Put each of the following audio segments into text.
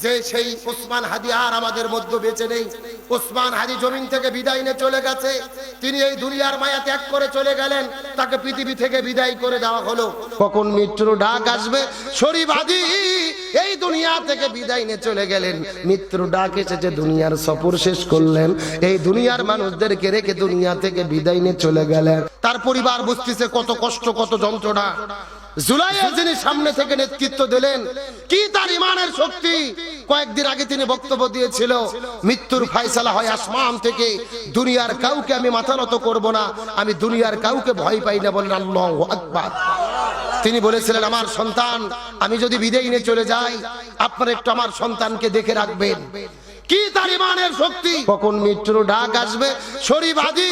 যে সেই ওসমান হাদি আর আমাদের মধ্যে বেঁচে নেই। ওসমান হাদি জমিন থেকে বিদায় নিয়ে চলে গেছে। তিনি এই দুনিয়ার মায়া ত্যাগ করে চলে গেলেন, তাকে পৃথিবী থেকে বিদায় করে দেওয়া হলো। কখন মৃত্যুর ডাক আসবে, শরীফ হাদি এই দুনিয়া থেকে বিদায় নিয়ে চলে গেলেন। মৃত্যুর ডাক এসেছে, দুনিয়ার সফর শেষ করলেন, এই দুনিয়ার মানুষদেরকে রেখে দুনিয়া থেকে বিদায় নিয়ে চলে গেলেন। তার পরিবার বুঝতেছে কত কষ্ট, কত যন্ত্রণা। জুলাইয়ের যিনি সামনে থেকে নেতৃত্ব দিলেন, কি তার ইমানের শক্তি! কয়েকদিন আগে তিনি বক্তব্য দিয়েছিল, মৃত্যুর ফয়সালা হয় আসমান থেকে, দুনিয়ার কাউকে আমি মাথা নত করব না, আমি দুনিয়ার কাউকে ভয় পাই না। বলেন আল্লাহু আকবার। তিনি বলেছিলেন, আমার সন্তান, আমি যদি বিদায় নিয়ে চলে যাই, আপনারা একটু আমার সন্তানকে দেখে রাখবেন। কি তার ইমানের শক্তি! কখন মৃত্যুর ডাক আসবে, শরীফ হাদি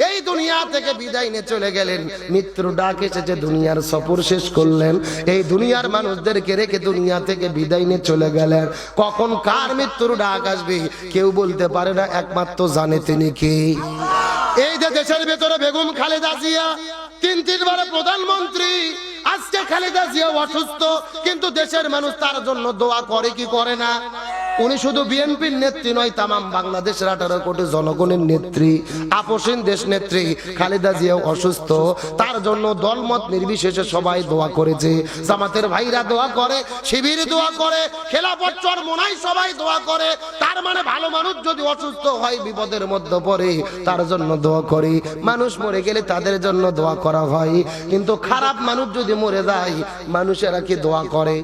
এই দুনিয়া থেকে বিদায় নিয়ে চলে গেলেন। মৃত্যুর ডাক এসেছে, দুনিয়ার সফর শেষ করলেন, এই দুনিয়ার মানুষদেরকে রেখে দুনিয়া থেকে বিদায় নিয়ে চলে গেলেন। কখন কার মৃত্যুর ডাক আসবে কেউ বলতে পারে না, একমাত্র জানে তিনি কে। এই যে দেশের ভেতরে বেগম খালেদা জিয়া 3 বারের প্রধানমন্ত্রী, আজকে খালেদা জিয়া অসুস্থ, কিন্তু দেশের মানুষ তার জন্য দোয়া করে কি করে না? উনি শুধু বিএনপির নেত্রী নয়, তামাম বাংলাদেশের 18 কোটি জনগণের নেত্রী, আপসীন দেশ নেত্রী। খালেদা জিয়া অসুস্থ, তার জন্য দলমত নির্বিশেষে সবাই দোয়া করেছে। জামাতের ভাইরা দোয়া করে, শিবির দোয়া করে, খেলাফত চরমোনাই সবাই দোয়া করে। তার মানে ভালো মানুষ যদি অসুস্থ হয়, বিপদের মধ্যে পড়ে, তার জন্য দোয়া করে। মানুষ মরে গেলে তাদের জন্য দোয়া করা হয়, কিন্তু খারাপ মানুষ যদি মরে যায়, মানুষেরা কি দোয়া করে?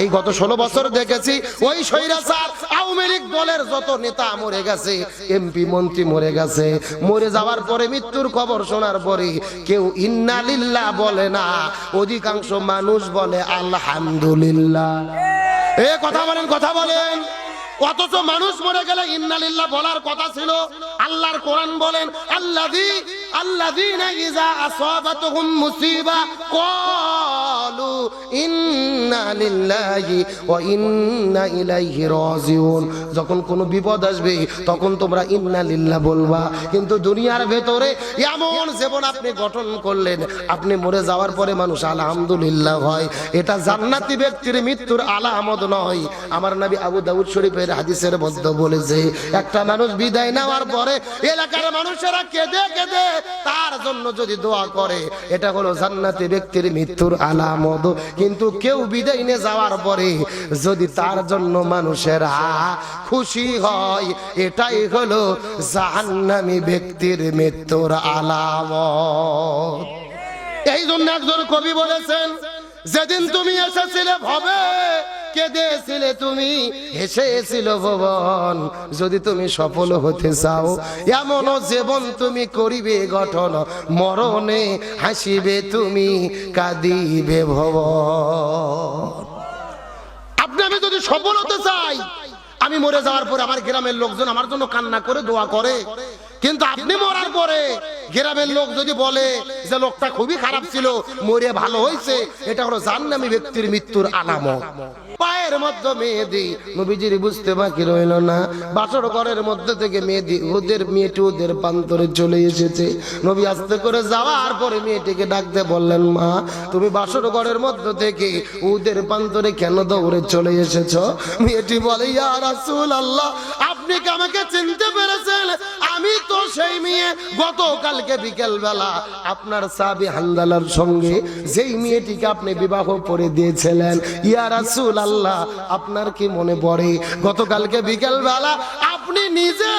এই গত 16 বছর দেখেছি, ওই স্বৈরাচার আওয়ামী লীগ দলের যত নেতা মরে গেছে, এমপি মন্ত্রী মরে গেছে, মরে যাওয়ার পরে মৃত্যুর খবর শোনার পরে কেউ ইন্না লিল্লাহ বলে না, অধিকাংশ মানুষ বলে আলহামদুলিল্লাহ। এ কথা বলেন, কথা বলেন। অথচ মানুষ মরে গেলে ইন্না লিল্লাহ বলার কথা ছিল। আল্লাহর কোরআন বলেন, আল্লাযীনা ইযা আসাবাতুহুম মুসিবা ক্বালু ইন্না লিল্লাহি ওয়া ইন্না ইলাইহি রাজিউন। যখন কোনো বিপদ আসবে তখন তোমরা ইন্না লিল্লাহ বলবা, কিন্তু দুনিয়ার ভেতরে এমন জীবন আপনি গঠন করলেন, আপনি মরে যাওয়ার পরে মানুষ আলহামদুলিল্লাহ হয়। এটা জান্নাতি ব্যক্তির মৃত্যুর আলামত নয়। আমার নবী আবু দাউদ শরীফের হাদিসের মধ্যে বলেছে, একটা মানুষ বিদায় নেওয়ার পরে এলাকার মানুষেরা কেঁদে কেঁদে তার জন্য যদি দোয়া করে, এটা হলো জান্নাতি ব্যক্তির মৃত্যুর আলামত। কিন্তু কেউ বিদায় নিয়ে যাওয়ার পরে যদি তার জন্য মানুষেরা খুশি হয়, এটাই হলো জাহান্নামী ব্যক্তির মৃত্যুর আলামত। এই জন্য একজন কবি বলেছেন, যেদিন তুমি এসেছিলে ভবে, কেঁদেছিলে তুমি, হেসেছিল ভুবন। যদি তুমি সফল হতে চাও, এমন জীবন তুমি করিবে গঠন, মরণে হাসিবে তুমি, কাঁদিবে ভুবন। আপনি আমি যদি সফল হতে চাই, আমি মরে যাওয়ার পরে আমার গ্রামের লোকজন আমার জন্য কান্না করে দোয়া করে, কিন্তু আপনি মরার পরে গ্রামের লোক যদি বলে যে লোকটা খুবই খারাপ ছিল, মরে ভালো হয়েছে, এটা হলো জাহান্নামী ব্যক্তির মৃত্যুর আলামত। পায়ের মধ্যে মেহেদি, নবীজির বুঝতে বাকি রইল না। বাসর ঘরের মধ্যে থেকে মেহেদি ওদের মেয়েটি ওদের প্রান্তরে চলে এসেছে। নবী আস্তে করে যাওয়ার পরে মেয়েটিকে ডাকতে বললেন, মা তুমি বাসর ঘরের মধ্যে থেকে ওদের প্রান্তরে কেন দৌড়ে চলে এসেছো? মেয়েটি বলে, ইয়া রাসূলুল্লাহ, আপনি কি আমাকে চিনতে পেরেছেন? আমি তো সেই মেয়ে গতকালকে বিকেল বেলা আপনার সাহাবী হানজালার সঙ্গে যেই মেয়েটিকে আপনি বিবাহ করে দিয়েছিলেন। ইয়া রাসূলুল্লাহ, আপনার কি মনে পড়ে গতকালকে বিকেল বেলা আপনি নিজে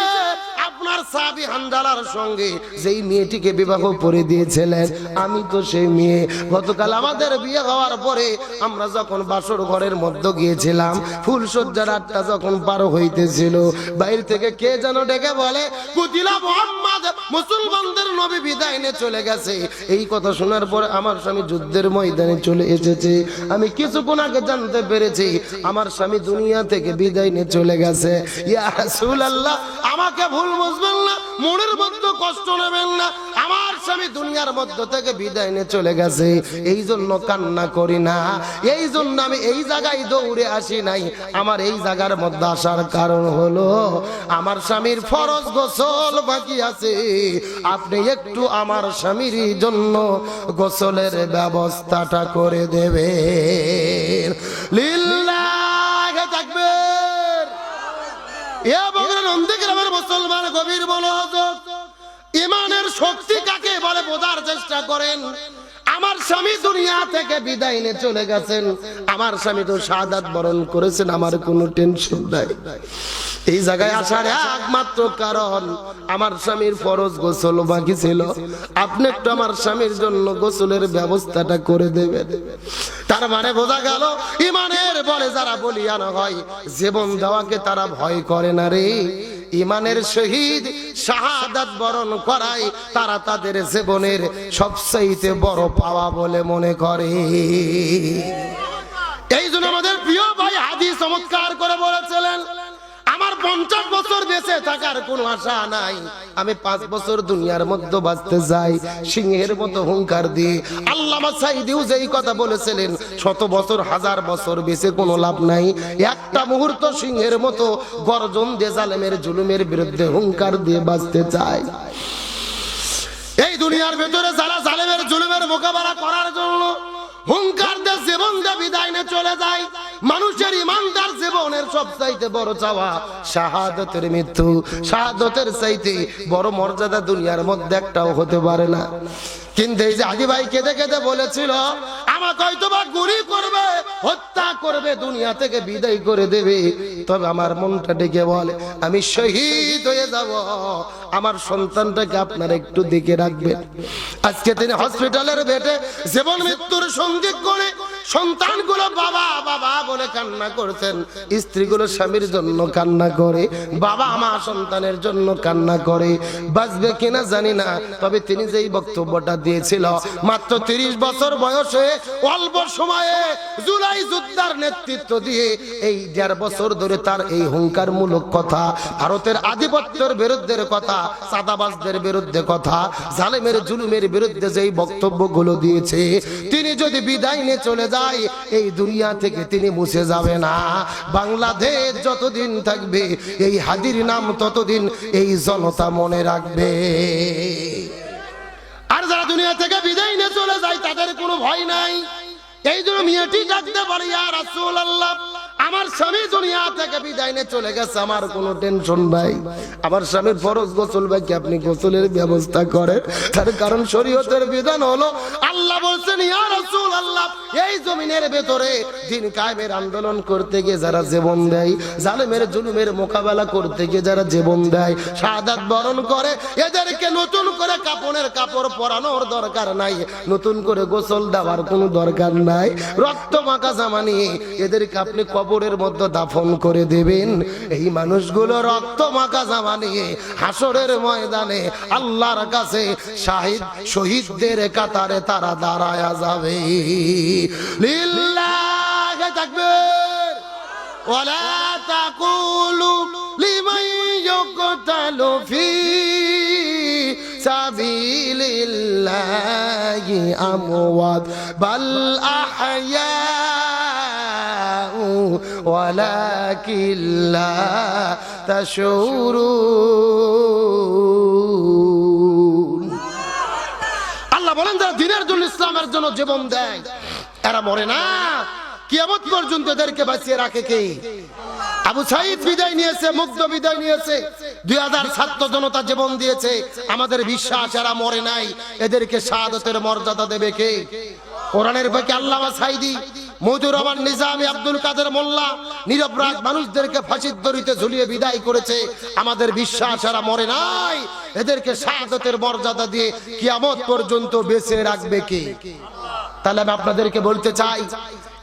আপনার সাহাবী হানজালার সঙ্গে যেই মেয়েটিকে বিবাহ করে দিয়েছিলেন? আমি তো সেই মেয়ে। গতকাল আমাদের বিয়ে হওয়ার পরে আমরা যখন বাসর ঘরের মধ্যে গিয়েছিলাম, ফুলসজ্জার 8টা যখন পার হইতেছিল, বাইরে থেকে কে যেন ডেকে বলে, কুতিলা মুহাম্মদ, মুসলমানদের নবী বিদায় নিয়ে চলে গেছে। এই কথা শোনার পর আমার স্বামী যুদ্ধের ময়দানে চলে এসেছে। আমি কিছুক্ষণ আগে জানতে পেরেছি আমার স্বামী দুনিয়া থেকে বিদায় নিয়ে চলে গেছে। ইয়া রাসূলুল্লাহ, আমাকে ভুল বুঝবেন না, মনের মধ্যে কষ্ট নেবেন না, আমার স্বামী দুনিয়ার মধ্য থেকে বিদায় নিয়ে চলে গেছে, এই জন্য কান্না করি না, এই জন্য আমি এই জায়গায় দৌড়ে আসি নাই। আমার এই জায়গার মধ্যে আসার কারণ হলো আমার স্বামীর ফরজ গোসল বাকি আছে, আপনি একটু আমার স্বামীর জন্য গোসলের ব্যবস্থাটা করে দেবেন। লিল্লাহি তাকবীর। এ বগুড়া নন্দীগ্রামের মুসলমান গভীর মনোযোগ, ইমানের শক্তি কাকে বলে বোঝার চেষ্টা করেন। আমার স্বামী দুনিয়া থেকে বিদায় নিয়ে চলে গেছেন, আমার স্বামী তো শাহাদাত বরণ করেছেন, আমার কোনো টেনশন নাই। এই জায়গায় আসার একমাত্র কারণ আমার স্বামীর ফরজ গোসল বাকি ছিল, আপনি একটু আমার স্বামীর জন্য গোসলের ব্যবস্থাটা করে দেবেন। তার মানে বোঝা গেল ইমানের বলে যারা বলিয়ান হয়, জীবন দেওয়াকে তারা ভয় করে না রে। ইমানের শহীদ শাহাদাত বরণ করায় তারা তাদের জীবনের সবচাইতে বড় পাওয়া বলে মনে করে। এই জন্য আমাদের প্রিয় ভাই হাদিস চমৎকার করে বলেছিলেন, আমার 50 বছর বেঁচে থাকার কোনো আশা নাই, আমি 5 বছর দুনিয়ার মধ্যে বাঁচতে যাই সিংহের মতো হুঙ্কার দিয়ে। আল্লামা সাঈদীও যেই কথা বলেছিলেন, 100 বছর 1000 বছর বেঁচে কোনো লাভ নাই, একটা মুহূর্ত সিংহের মতো গর্জন দিয়ে জালেমের জুলুমের বিরুদ্ধে হুঙ্কার দিয়ে বাঁচতে চায়। এই দুনিয়ার ভেতরে যারা জালেমের জুলুমের মোকাবেলা করার জন্য হুঙ্কার দিয়ে জীবন দিয়ে বিদায় নিয়ে চলে যায়, মানুষের ইমানদার জীবনের সবচাইতে বড় চাওয়া শাহাদাতের মৃত্যু। শাহাদাতের চাইতে বড় মর্যাদা দুনিয়ার মধ্যে একটাও হতে পারে না। কিন্তু এই যে হাজি ভাই কেঁদে কেঁদে বলেছিল, আমাকে হয়তো বা গুলি করবে, হত্যা করবে, দুনিয়া থেকে বিদায় করে দেবে, তবে আমার মনটা ডেকে বলে আমি শহীদ হয়ে যাব, আমার সন্তানটাকে আপনারা একটু দেখে রাখবেন। আজকে তিনি হসপিটালের বেডে জীবন মৃত্যুর সঙ্গী করে সন্তানগুলো বাবা বাবা বলে কান্না করছেন, স্ত্রীগুলো স্বামীর জন্য কান্না করে, বাবা মা সন্তানের জন্য কান্না করে। বাঁচবে কিনা জানি না, তবে তিনি যেই বক্তব্যটা দিয়েছিল, মাত্র 30 বছর বয়সে অল্প সময়ে জুলাই যোদ্ধার নেতৃত্ব দিয়ে এই 1.5 বছর ধরে তার এই হুঙ্কারমূলক কথা, ভারতের আধিপত্যের বিরুদ্ধে কথা, চাঁদাবাজদের বিরুদ্ধে কথা, জালেমের জুলুমের বিরুদ্ধে যেই বক্তব্যগুলো দিয়েছে, তিনি যদি বিদায় নিয়ে চলে যায় এই দুনিয়া থেকে তিনি মুছে যাবে না। বাংলাদেশ যতদিন থাকবে এই হাদির নাম ততদিন এই জনতা মনে রাখবে। আর যারা দুনিয়া থেকে বিদায় নিয়ে চলে যায় তাদের কোনো ভয় নাই। এই জন্য মেয়েটি ডাকতে পারে, ইয়া রাসূলুল্লাহ, আমার স্বামী দুনিয়া থেকে বিদায় নিয়ে চলে গেছে, আমার কোনো টেনশন নাই, আমার স্বামীর ফরজ গোসল বাকি, আপনি গোসলের ব্যবস্থা করেন। তার কারণ শরীয়তের বিধান হলো, আল্লাহ বলছেন ইয়া রাসূলুল্লাহ, এই জমিনের ভেতরে দিন কায়েমের আন্দোলন করতে গিয়ে যারা জীবন দেয়, জালেমের জুলুমের মোকাবেলা করতে গিয়ে যারা জীবন দেয়, শাহাদাত বরণ করে, এদেরকে নতুন করে কাপড়ের কাপড় পরানোর দরকার নাই, নতুন করে গোসল দেওয়ার কোনো দরকার নাই, রক্ত মাখা জামা নিয়ে এদেরকে আপনি কবরের মধ্যে দাফন করে দেবেন। এই মানুষগুলো রক্ত মাখা জামা নিয়ে হাসরের ময়দানে আল্লাহর কাছে শহীদদের কাতারে তারা দাঁড়ায় যাবে। লিল্লাহি তাকবীর ওয়ালা তাকুলু লিমান ইউকতালু ফি সাবিলিল্লাহি আমওয়াত বাল আহইয়া ওয়ালাকিন লা তাশউরুন। আল্লাহ বলেন যারা দ্বীনের জন্য, ইসলামের জন্য জীবন দেয় এরা মরে না, কিয়ামত পর্যন্ত এদেরকে বাঁচিয়ে রাখে কে? আবু সাঈদ বিদায় নিয়েছে, মুগ্ধ বিদায় নিয়েছে, 2000 ছাত্র জনতা জীবন দিয়েছে, আমাদের বিশ্বাস এরা মরে নাই, এদেরকে শাহাদাতের মর্যাদা দেবে কে? কোরআনের পক্ষে আল্লামা সাঈদী, মইদুর রহমান নিজামী, আব্দুল কাদের মোল্লা নিরপরাধ মানুষদেরকে ফাঁসির দড়িতে ঝুলিয়ে বিদায় করেছে। আমাদের বিশ্বাস এরা মরে নাই, এদেরকে শাহাদাতের মর্যাদা দিয়ে কিয়ামত পর্যন্ত বেঁচে রাখবে কে? তাহলে আমি আপনাদেরকে বলতে চাই,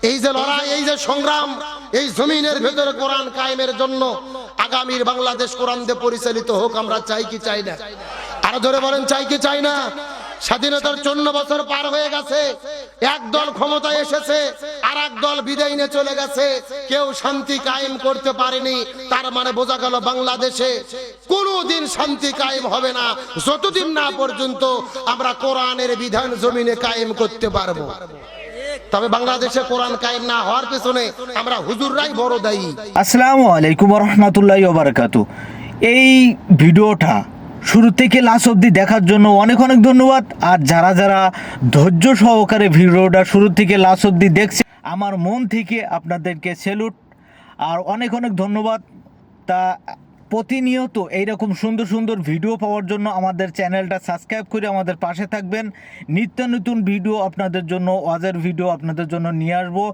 এই যে লড়াই, এই যে সংগ্রাম, এই জমিনের ভেতরে কোরআন কায়েমের জন্য আগামীর বাংলাদেশ কোরআন দিয়ে পরিচালিত হোক, আমরা চাই কি চাই না? আরো ধরে বলেন, চাই কি চাই না? স্বাধীনতার 54 বছর পার হয়ে গেছে, এক দল ক্ষমতায় এসেছে, আর এক দল বিদায় নিয়ে চলে গেছে, কেউ শান্তি কায়েম করতে পারেনি। তার মানে বোঝা গেল বাংলাদেশে কোনোদিন শান্তি কায়েম হবে না যতদিন না পর্যন্ত আমরা কোরআনের বিধান জমিনে কায়েম করতে পারবো। তবে বাংলাদেশে কোরআন কায়েম না হওয়ার পেছনে আমরা হুজুররাই বড় দায়ী। আসসালামু আলাইকুম ওয়া রাহমাতুল্লাহি ওয়া বারাকাতুহু। এই ভিডিওটা শুরু থেকে লাস্ট অবধি দেখার জন্য অনেক অনেক ধন্যবাদ। আর যারা যারা ধৈর্য সহকারে ভিডিওটা শুরু থেকে লাস্ট অবধি দেখছে, আমার মন থেকে আপনাদেরকে স্যালুট আর অনেক অনেক ধন্যবাদ। তা প্রতিনিয়ত এইরকম সুন্দর সুন্দর ভিডিও পাওয়ার জন্য আমাদের চ্যানেলটা সাবস্ক্রাইব করে আমাদের পাশে থাকবেন। নিত্য নতুন ভিডিও আপনাদের জন্য, ওয়াজের ভিডিও আপনাদের জন্য নিয়ে আসবো।